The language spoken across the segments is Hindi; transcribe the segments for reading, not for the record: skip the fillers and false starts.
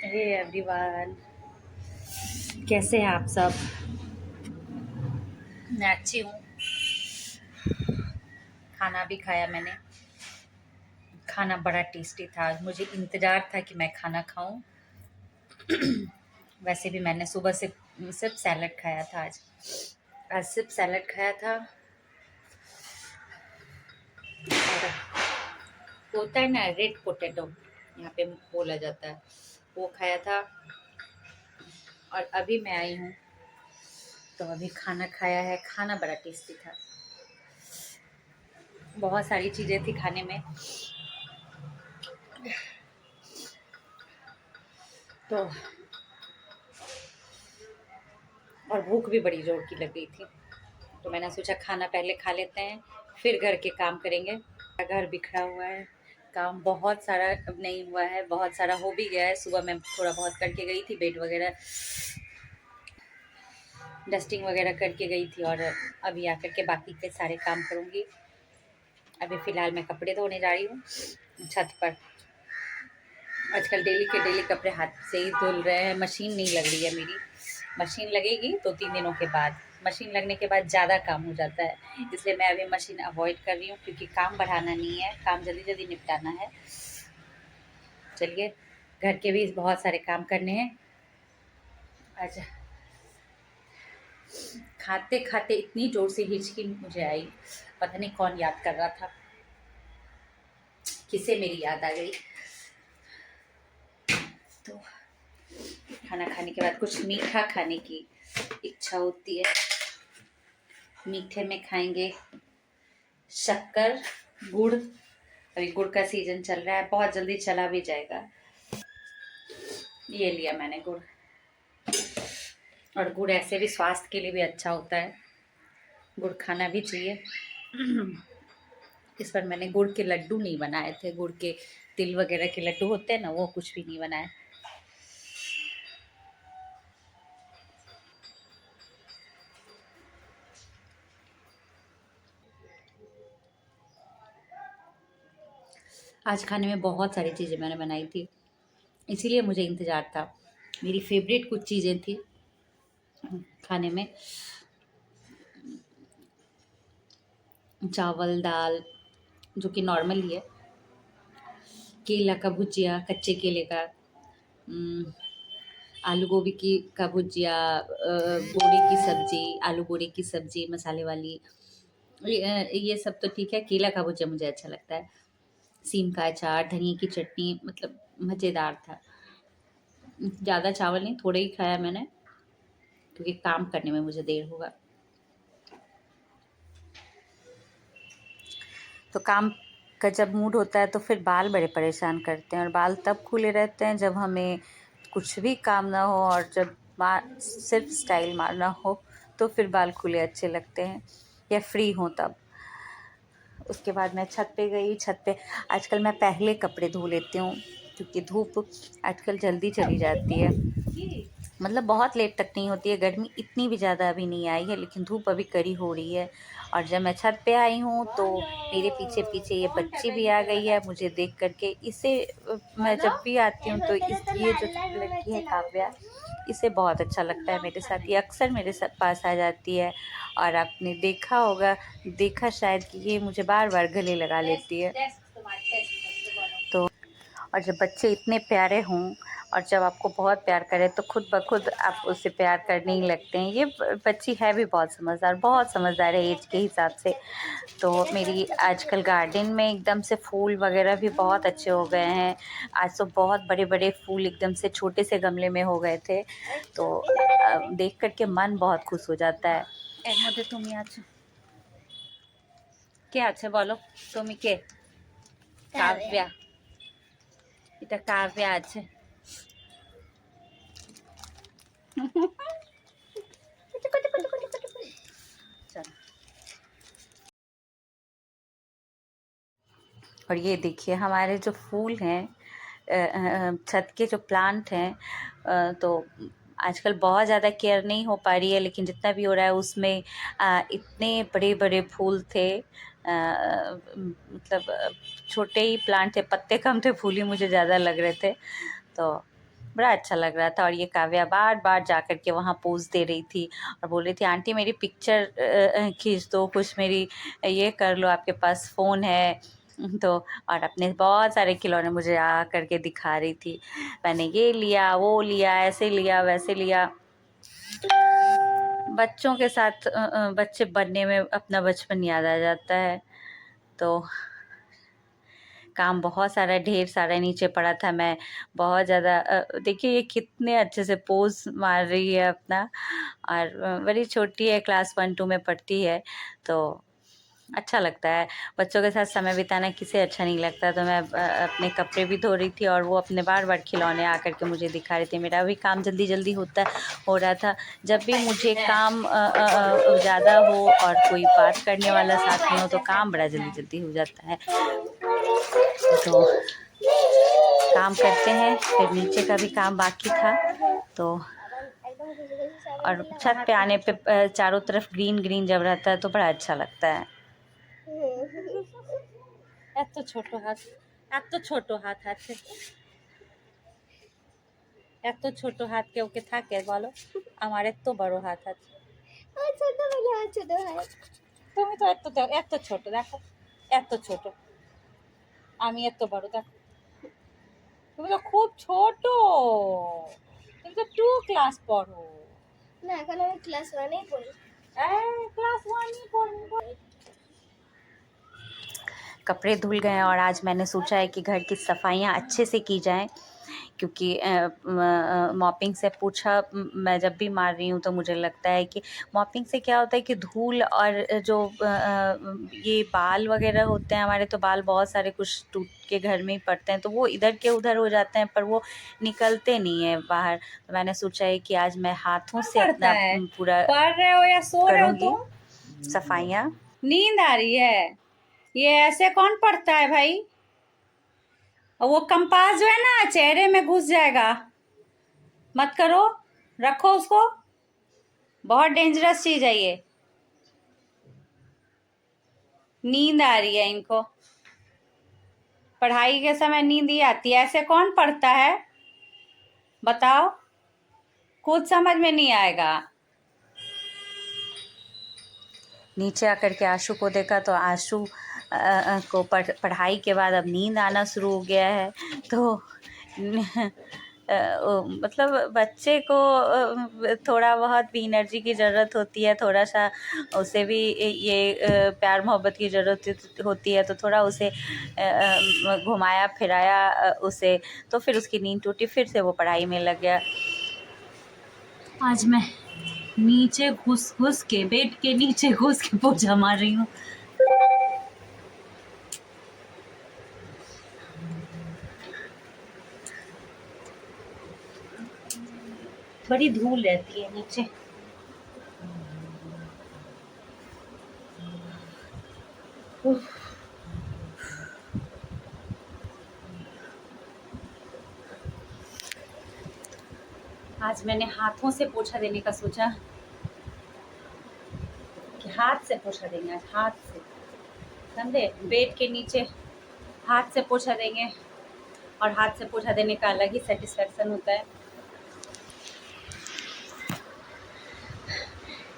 हे एवरीवन, कैसे हैं आप सब। मैं अच्छी हूँ। खाना भी खाया मैंने। खाना बड़ा टेस्टी था। मुझे इंतज़ार था कि मैं खाना खाऊं। वैसे भी मैंने सुबह से सिर्फ सैलड खाया था। आज सिर्फ सैलड खाया था। और होता है ना रेड पोटैटो, यहाँ पे बोला जाता है, वो खाया था। और अभी मैं आई हूँ तो अभी खाना खाया है। खाना बड़ा टेस्टी था। बहुत सारी चीज़ें थी खाने में। तो और भूख भी बड़ी ज़ोर की लग गई थी, तो मैंने सोचा खाना पहले खा लेते हैं, फिर घर के काम करेंगे। घर बिखरा हुआ है, काम बहुत सारा अब नहीं हुआ है, बहुत सारा हो भी गया है। सुबह मैं थोड़ा बहुत करके गई थी, बेड वगैरह डस्टिंग वगैरह करके गई थी, और अभी आकर के बाकी के सारे काम करूँगी। अभी फ़िलहाल मैं कपड़े धोने जा रही हूँ छत पर। आजकल डेली के डेली कपड़े हाथ से ही धुल रहे हैं। मशीन नहीं लग रही है मेरी। मशीन लगेगी तो 3 दिनों के बाद। मशीन लगने के बाद ज़्यादा काम हो जाता है, इसलिए मैं अभी मशीन अवॉइड कर रही हूँ, क्योंकि काम बढ़ाना नहीं है, काम जल्दी जल्दी निपटाना है। चलिए, घर के भी बहुत सारे काम करने हैं। अच्छा, खाते खाते इतनी ज़ोर से हिचकी मुझे आई, पता नहीं कौन याद कर रहा था, किसे मेरी याद आ गई। तो खाना खाने के बाद कुछ मीठा खाने की इच्छा होती है। मीठे में खाएंगे शक्कर, गुड़। अभी गुड़ का सीजन चल रहा है, बहुत जल्दी चला भी जाएगा। ये लिया मैंने गुड़। और गुड़ ऐसे भी स्वास्थ्य के लिए भी अच्छा होता है, गुड़ खाना भी चाहिए। इस पर मैंने गुड़ के लड्डू नहीं बनाए थे। गुड़ के तिल वगैरह के लड्डू होते हैं ना, वो कुछ भी नहीं बनाए। आज खाने में बहुत सारी चीज़ें मैंने बनाई थी, इसीलिए मुझे इंतज़ार था। मेरी फेवरेट कुछ चीज़ें थी खाने में। चावल दाल, जो कि नॉर्मल ही है। केला का भुजिया, कच्चे केले का। आलू गोभी की का भुजिया, बोड़े की सब्जी, आलू बोड़े की सब्जी मसाले वाली। ये सब तो ठीक है। केला का भुजिया मुझे अच्छा लगता है। सीम का अचार, धनिया की चटनी, मतलब मज़ेदार था। ज़्यादा चावल नहीं, थोड़े ही खाया मैंने, क्योंकि काम करने में मुझे देर होगा। तो काम का जब मूड होता है तो फिर बाल बड़े परेशान करते हैं, और बाल तब खुले रहते हैं जब हमें कुछ भी काम ना हो, और जब सिर्फ स्टाइल मारना हो तो फिर बाल खुले अच्छे लगते हैं, या फ्री हों तब। उसके बाद मैं छत पे गई। छत पे आजकल मैं पहले कपड़े धो लेती हूँ, क्योंकि धूप आजकल जल्दी चली जाती है। मतलब बहुत लेट तक नहीं होती है। गर्मी इतनी भी ज़्यादा अभी नहीं आई है, लेकिन धूप अभी कड़ी हो रही है। और जब मैं छत पे आई हूँ तो मेरे पीछे पीछे ये बच्ची भी आ गई है मुझे देख करके। इसे मैं जब भी आती हूँ तो ये जो लड़की है काव्या, इसे बहुत अच्छा लगता है मेरे साथ। ये अक्सर मेरे साथ पास आ जाती है, और आपने देखा होगा, देखा शायद, कि ये मुझे बार बार गले लगा लेती है। तो और जब बच्चे इतने प्यारे हों, और जब आपको बहुत प्यार करें, तो खुद ब खुद आप उससे प्यार करने ही लगते हैं। ये बच्ची है भी बहुत समझदार है एज के हिसाब से। तो मेरी आजकल गार्डन में एकदम से फूल वगैरह भी बहुत अच्छे हो गए हैं। आज तो बहुत बड़े बड़े फूल एकदम से छोटे से गमले में हो गए थे, तो देख करके मन बहुत खुश हो जाता है। এর মধ্যে তুমি আছো, কে আছে বলো? তুমি কে? কাব্যা। এটা কাব্যা আছে। चलो, और ये देखिए हमारे जो फूल हैं, छत के जो प्लांट हैं, तो आजकल बहुत ज़्यादा केयर नहीं हो पा रही है, लेकिन जितना भी हो रहा है उसमें इतने बड़े बड़े फूल थे। मतलब छोटे ही प्लांट थे, पत्ते कम थे, फूल ही मुझे ज़्यादा लग रहे थे। तो बड़ा अच्छा लग रहा था। और ये काव्या बार बार जा कर के वहाँ पोज दे रही थी और बोल रही थी आंटी मेरी पिक्चर खींच दो, कुछ मेरी ये कर लो, आपके पास फ़ोन है तो। और अपने बहुत सारे खिलौने मुझे आ करके दिखा रही थी, मैंने ये लिया, वो लिया, ऐसे लिया, वैसे लिया। बच्चों के साथ बच्चे बनने में अपना बचपन याद आ जाता है। तो काम बहुत सारा, ढेर सारा नीचे पड़ा था। मैं बहुत ज़्यादा देखिए ये कितने अच्छे से पोज मार रही है अपना, और बड़ी छोटी है, क्लास 1-2 में पढ़ती है। तो अच्छा लगता है बच्चों के साथ समय बिताना, किसे अच्छा नहीं लगता। तो मैं अपने कपड़े भी धो रही थी और वो अपने बार बार खिलौने आकर के मुझे दिखा रहे थे। मेरा भी काम जल्दी जल्दी हो रहा था। जब भी मुझे काम ज़्यादा हो और कोई बात करने वाला साथ में हो तो काम बड़ा जल्दी जल्दी हो जाता है। तो काम करते हैं, फिर नीचे का भी काम बाकी था। तो और छत पे आने पे चारों तरफ ग्रीन ग्रीन जब रहता है तो बड़ा अच्छा लगता है। এত ছোট হাত, এত ছোট হাত আছে, এত ছোট হাত কেউ কে থাকে বলো? আমার এত বড় হাত আছে। তুমি তো এত ছোট, দেখো এত ছোট, আমি এত বড়, দেখো তুমি তো খুব ছোট, তুমি তো 2 ক্লাস পড়ো। না এখন আমি ক্লাস 1-এই পড়ি। ক্লাস 1-ই পড়ি। कपड़े धुल गए और आज मैंने सोचा है कि घर की सफाइयाँ अच्छे से की जाएं, क्योंकि मॉपिंग से पूछा मैं जब भी मार रही हूँ तो मुझे लगता है कि मॉपिंग से क्या होता है कि धूल और जो ये बाल वगैरह होते हैं हमारे, तो बाल बहुत सारे कुछ टूट के घर में ही पड़ते हैं, तो वो इधर के उधर हो जाते हैं पर वो निकलते नहीं है बाहर। तो मैंने सोचा है कि आज मैं हाथों से अपना पूरा पढ़ रहे हो या सो रहे हो करूँगी सफाइयाँ। नींद आ रही है? ये ऐसे कौन पढ़ता है भाई? और वो कंपास जो है ना चेहरे में घुस जाएगा, मत करो, रखो उसको, बहुत डेंजरस चीज है ये। नींद आ रही है इनको, पढ़ाई के समय नींद ही आती है, ऐसे कौन पढ़ता है बताओ? खुद समझ में नहीं आएगा। नीचे आकर के आशु को देखा तो आशु को पढ़ाई के बाद अब नींद आना शुरू हो गया है। तो मतलब बच्चे को थोड़ा बहुत भी एनर्जी की ज़रूरत होती है, थोड़ा सा उसे भी ये प्यार मोहब्बत की ज़रूरत होती है। तो थोड़ा उसे घुमाया फिराया उसे, तो फिर उसकी नींद टूटी, फिर से वो पढ़ाई में लग गया। आज मैं नीचे घुस घुस के, बेड के नीचे घुस के पोछा मार रही हूँ। बड़ी धूल रहती है नीचे। आज मैंने हाथों से पोछा देने का सोचा कि हाथ से पोछा देंगे, आज हाथ से, समझे? बेड के नीचे हाथ से पोछा देंगे, और हाथ से पोछा देने का अलग ही सेटिस्फेक्शन होता है।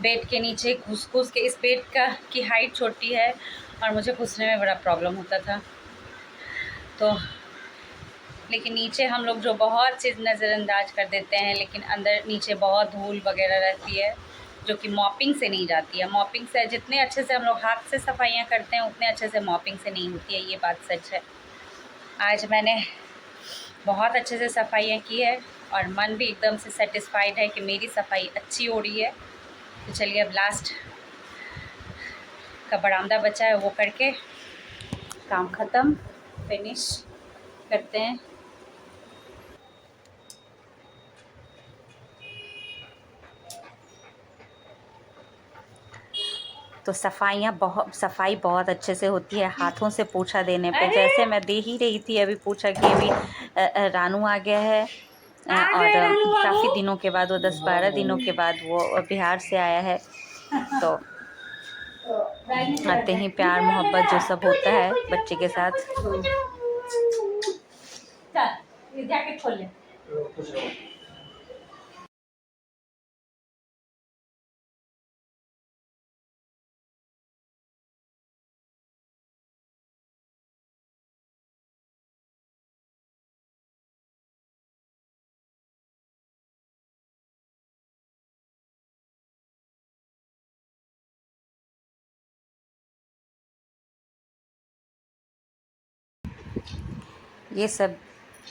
बेड के नीचे घुस घुस के, इस बेड की हाइट छोटी है और मुझे घुसने में बड़ा प्रॉब्लम होता था। तो लेकिन नीचे हम लोग जो बहुत चीज़ नज़रअंदाज कर देते हैं, लेकिन अंदर नीचे बहुत धूल वगैरह रहती है जो कि मॉपिंग से नहीं जाती है। मॉपिंग से जितने अच्छे से हम लोग हाथ से सफाइयाँ करते हैं उतने अच्छे से मॉपिंग से नहीं होती है, ये बात सच है। आज मैंने बहुत अच्छे से सफाइयाँ की है और मन भी एकदम से सेटिस्फाइड है कि मेरी सफाई अच्छी हो रही है। तो चलिए अब लास्ट का बरामदा बचा है वो करके काम ख़त्म, फिनिश करते हैं। तो सफाई बहुत अच्छे से होती है हाथों से पोछा देने पे। जैसे मैं दे ही रही थी अभी पोछा कि अभी रानू आ गया है और काफ़ी दिनों के बाद, वो 10-12 दिनों के बाद वो बिहार से आया है। तो आते ही प्यार मोहब्बत जो सब होता है बच्चे के साथ। जैकेट खोल ले, कुछ रहो। ये सब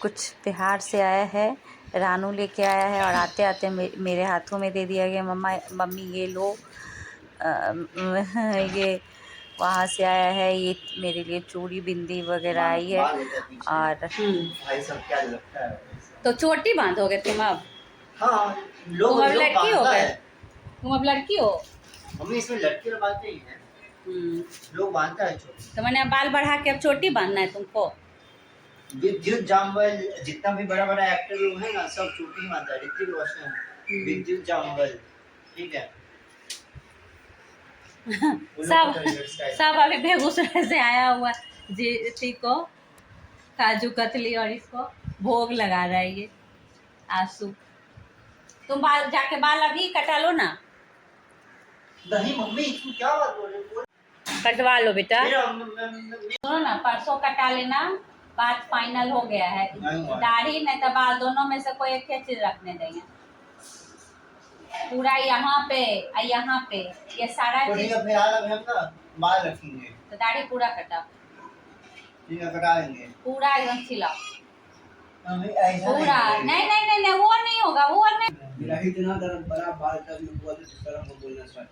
कुछ बिहार से आया है, रानू लेके आया है और आते आते मेरे हाथों में दे दिया गया, मम्मी ये लो। ये वहाँ से आया है, ये मेरे लिए चूड़ी बिंदी वगैरह आई है। और भाई सब क्या लगता है? तो चोटी बांधोगे तुम अब? हाँ, तुम लोग अब लड़की हो बांधता गए? है। तुम अब लड़की हो? मम्मी इसमें लड़के बांधते ही हैं, लोग बांधता है चोटी। तो मैंने बाल बढ़ा के अब चोटी बांधना है तुमको? विद्युत जामवाल जितना भी बड़ा बड़ा एक्टर लोग है ना, सब चोटी ही बांधता है। ऋतिक रोशन, विद्युत जामवाल, ठीक है। सब अभी बेगूसराय से आया हुआ जी को काजू कतली और इसको भोग लगा रहा है ये आंसू। तुम बाल जाके बाल अभी कटा लो ना। नहीं मम्मी तू क्या बात बोल रही हो? कटवा लो बेटा। मेरा सुनो ना, परसों कटा लेना, बात फाइनल हो गया है। दाढ़ी नहीं तो बाल दोनों में से कोई एक चीज रखने देंगे। पूरा यहाँ पे यहाँ पे ये सारा चीज फिर हम ना बाल रखेंगे, तो दाढ़ी पूरा कटा, ठीक है, कटा लेंगे पूरा एकदम छिला मम्मी। ऐसा पूरा। नहीं नहीं नहीं नहीं, वो नहीं होगा, वो नहीं। मेरा इतना बड़ा बाल था, मैं बोलना स्टार्ट